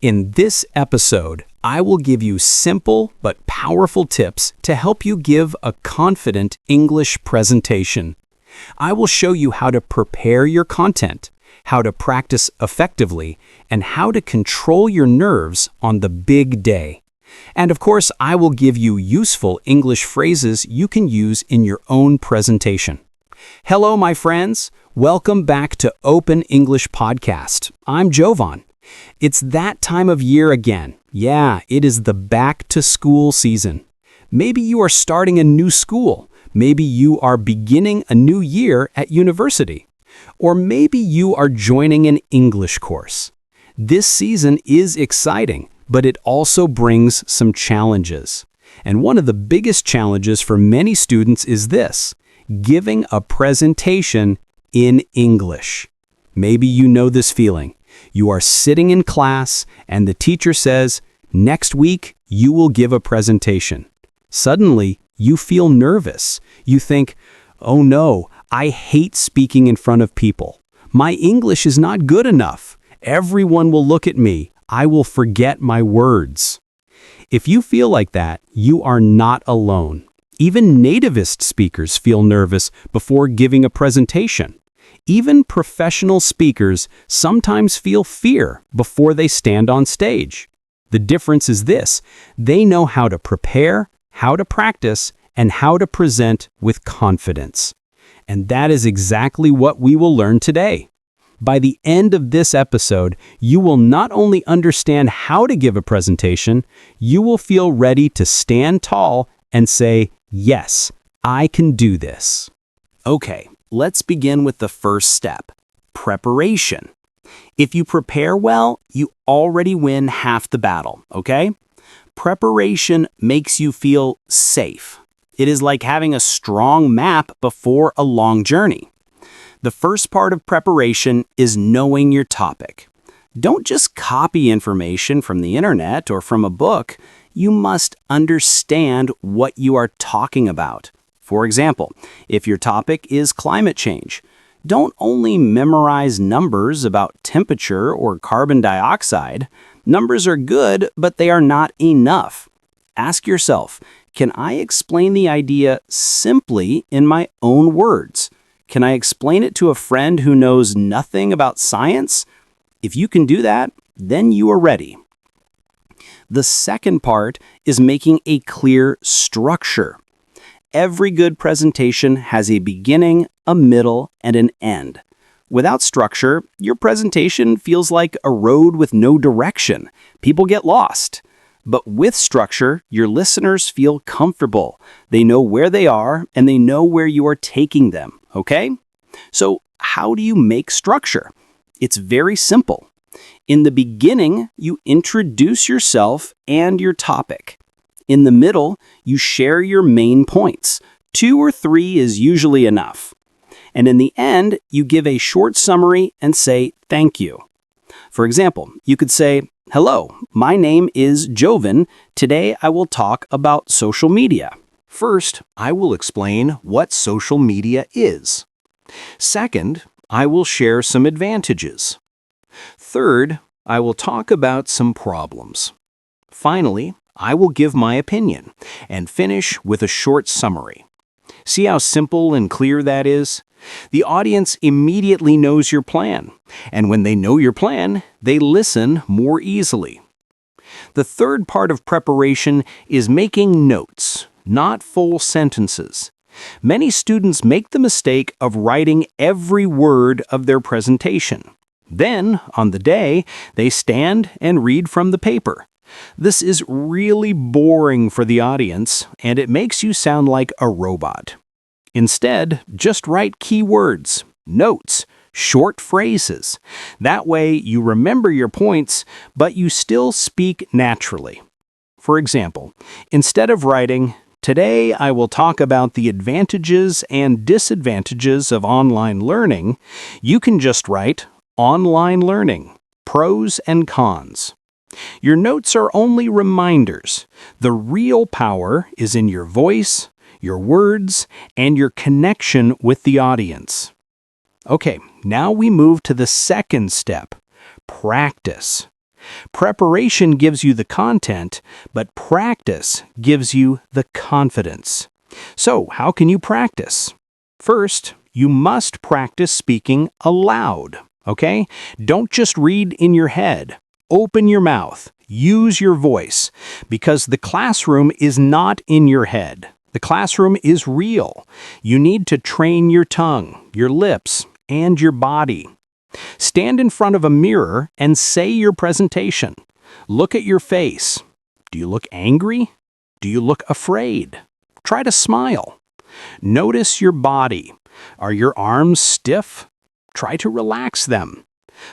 In this episode, I will give you simple but powerful tips to help you give a confident English presentation. I will show you how to prepare your content, how to practice effectively, and how to control your nerves on the big day. And of course, I will give you useful English phrases you can use in your own presentation. Hello, my friends. Welcome back to Open English Podcast. I'm Jovan. It's that time of year again. Yeah, it is the back-to-school season. Maybe you are starting a new school. Maybe you are beginning a new year at university. Or maybe you are joining an English course. This season is exciting, but it also brings some challenges. And one of the biggest challenges for many students is this: giving a presentation in English. Maybe you know this feeling. You are sitting in class and the teacher says, "Next week, you will give a presentation." Suddenly, you feel nervous. You think, "Oh no, I hate speaking in front of people. My English is not good enough. Everyone will look at me. I will forget my words." If you feel like that, you are not alone. Even nativist speakers feel nervous before giving a presentation. Even professional speakers sometimes feel fear before they stand on stage. The difference is this: they know how to prepare, how to practice, and how to present with confidence. And that is exactly what we will learn today. By the end of this episode, you will not only understand how to give a presentation, you will feel ready to stand tall and say, "Yes, I can do this." Okay, let's begin with the first step: preparation. If you prepare well, you already win half the battle, okay? Preparation makes you feel safe. It is like having a strong map before a long journey. The first part of preparation is knowing your topic. Don't just copy information from the internet or from a book. You must understand what you are talking about. For example, if your topic is climate change, don't only memorize numbers about temperature or carbon dioxide. Numbers are good, but they are not enough. Ask yourself, can I explain the idea simply in my own words? Can I explain it to a friend who knows nothing about science? If you can do that, then you are ready. The second part is making a clear structure. Every good presentation has a beginning, a middle, and an end. Without structure, your presentation feels like a road with no direction. People get lost. But with structure, your listeners feel comfortable. They know where they are and they know where you are taking them, okay? So how do you make structure? It's very simple. In the beginning, you introduce yourself and your topic. In the middle, you share your main points. 2 or 3 is usually enough. And in the end, you give a short summary and say thank you. For example, you could say, "Hello, my name is Jovan. Today I will talk about social media." First, I will explain what social media is. Second, I will share some advantages. Third, I will talk about some problems. Finally, I will give my opinion and finish with a short summary. See how simple and clear that is? The audience immediately knows your plan, and when they know your plan, they listen more easily. The third part of preparation is making notes, not full sentences. Many students make the mistake of writing every word of their presentation. Then, on the day, they stand and read from the paper. This is really boring for the audience, and it makes you sound like a robot. Instead, just write key words, notes, short phrases. That way, you remember your points, but you still speak naturally. For example, instead of writing, "Today I will talk about the advantages and disadvantages of online learning," you can just write, "Online learning, pros and cons." Your notes are only reminders. The real power is in your voice, your words, and your connection with the audience. Okay, now we move to the second step: practice. Preparation gives you the content, but practice gives you the confidence. So, how can you practice? First, you must practice speaking aloud, okay? Don't just read in your head. Open your mouth. Use your voice, because the classroom is not in your head. The classroom is real. You need to train your tongue, your lips, and your body. Stand in front of a mirror and say your presentation. Look at your face. Do you look angry? Do you look afraid? Try to smile. Notice your body. Are your arms stiff? Try to relax them.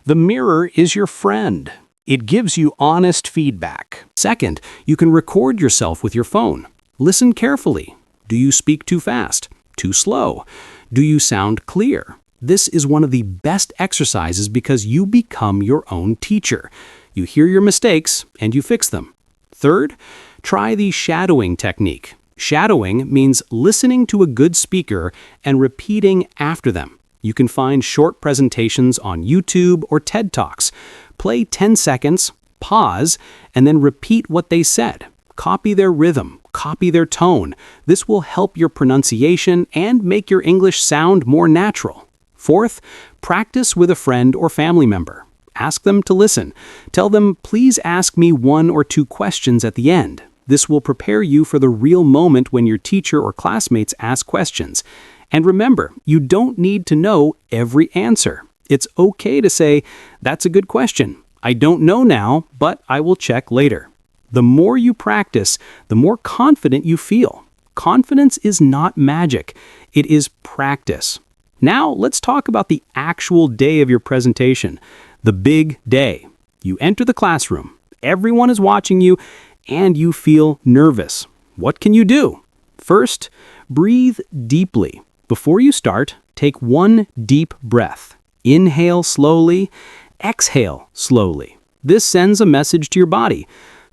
The mirror is your friend. It gives you honest feedback. Second, you can record yourself with your phone. Listen carefully. Do you speak too fast? Too slow? Do you sound clear? This is one of the best exercises because you become your own teacher. You hear your mistakes and you fix them. Third, try the shadowing technique. Shadowing means listening to a good speaker and repeating after them. You can find short presentations on YouTube or TED Talks. Play 10 seconds, pause, and then repeat what they said. Copy their rhythm, copy their tone. This will help your pronunciation and make your English sound more natural. Fourth, practice with a friend or family member. Ask them to listen. Tell them, please ask me 1 or 2 questions at the end. This will prepare you for the real moment when your teacher or classmates ask questions. And remember, you don't need to know every answer. It's okay to say, that's a good question. I don't know now, but I will check later. The more you practice, the more confident you feel. Confidence is not magic. It is practice. Now, let's talk about the actual day of your presentation, the big day. You enter the classroom, everyone is watching you, and you feel nervous. What can you do? First, breathe deeply. Before you start, take 1 deep breath. Inhale slowly, exhale slowly. This sends a message to your body.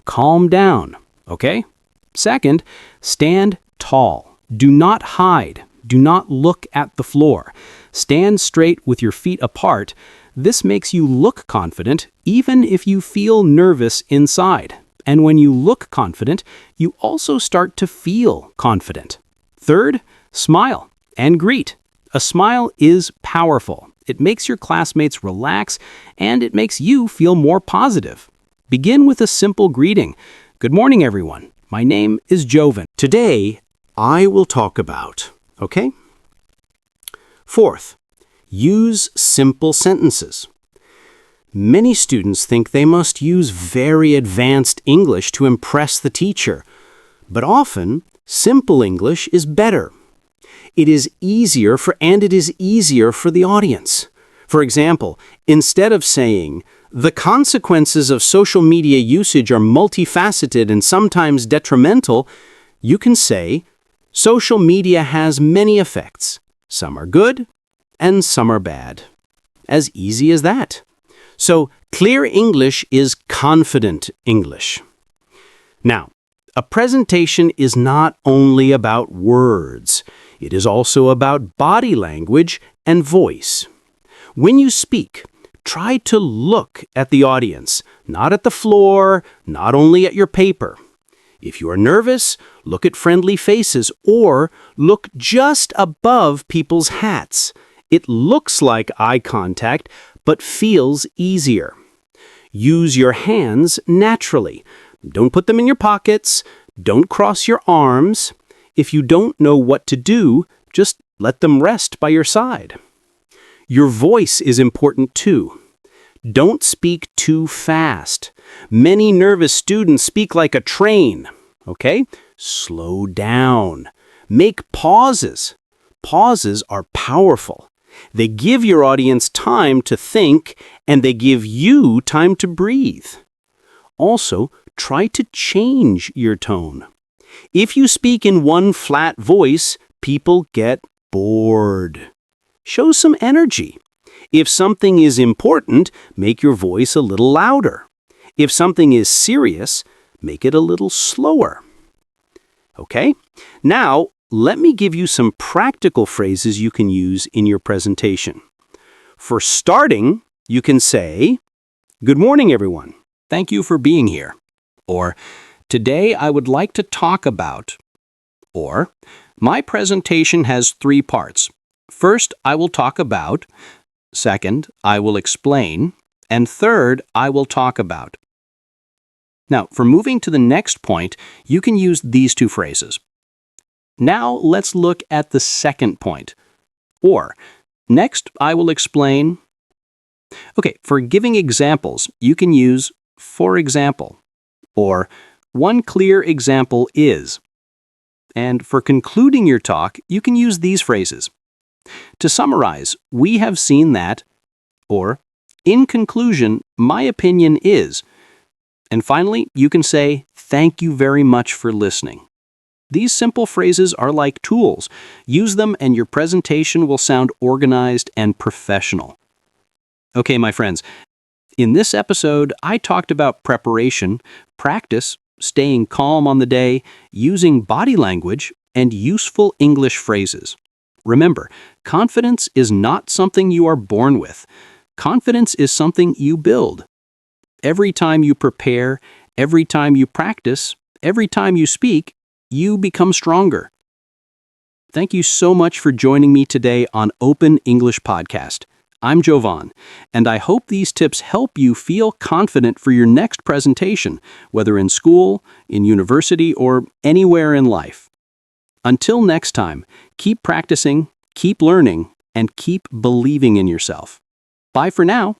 Calm down, okay? Second, stand tall. Do not hide. Do not look at the floor. Stand straight with your feet apart. This makes you look confident even if you feel nervous inside. And when you look confident, you also start to feel confident. Third, smile and greet. A smile is powerful. It makes your classmates relax and it makes you feel more positive. Begin with a simple greeting. Good morning, everyone. My name is Joven. Today, I will talk about, okay? Fourth, use simple sentences. Many students think they must use very advanced English to impress the teacher, but often, simple English is better. It is easier for the audience. For example, instead of saying, the consequences of social media usage are multifaceted and sometimes detrimental, you can say, social media has many effects. Some are good and some are bad. As easy as that. So, clear English is confident English. Now, a presentation is not only about words. It is also about body language and voice. When you speak, try to look at the audience, not at the floor, not only at your paper. If you are nervous, look at friendly faces or look just above people's hats. It looks like eye contact, but feels easier. Use your hands naturally. Don't put them in your pockets. Don't cross your arms. If you don't know what to do, just let them rest by your side. Your voice is important too. Don't speak too fast. Many nervous students speak like a train. Okay? Slow down. Make pauses. Pauses are powerful. They give your audience time to think, and they give you time to breathe. Also, try to change your tone. If you speak in one flat voice, people get bored. Show some energy. If something is important, make your voice a little louder. If something is serious, make it a little slower. Okay? Now, let me give you some practical phrases you can use in your presentation. For starting, you can say, "Good morning, everyone. thank you for being here. Or, today I would like to talk about. Or, my presentation has 3 parts. First, I will talk about. Second, I will explain. And third, I will talk about. Now, for moving to the next point, you can use these 2 phrases. Now, let's look at the second point. Or, next, I will explain. Okay, for giving examples, you can use for example, or one clear example is. And for concluding your talk, you can use these phrases. To summarize, we have seen that, or in conclusion, my opinion is. And finally, you can say, thank you very much for listening. These simple phrases are like tools. Use them and your presentation will sound organized and professional. Okay, my friends, in this episode, I talked about preparation, practice, staying calm on the day, using body language, and useful English phrases. Remember, confidence is not something you are born with. Confidence is something you build. Every time you prepare, every time you practice, every time you speak, you become stronger. Thank you so much for joining me today on Open English Podcast. I'm Jovan, and I hope these tips help you feel confident for your next presentation, whether in school, in university, or anywhere in life. Until next time, keep practicing, keep learning, and keep believing in yourself. Bye for now.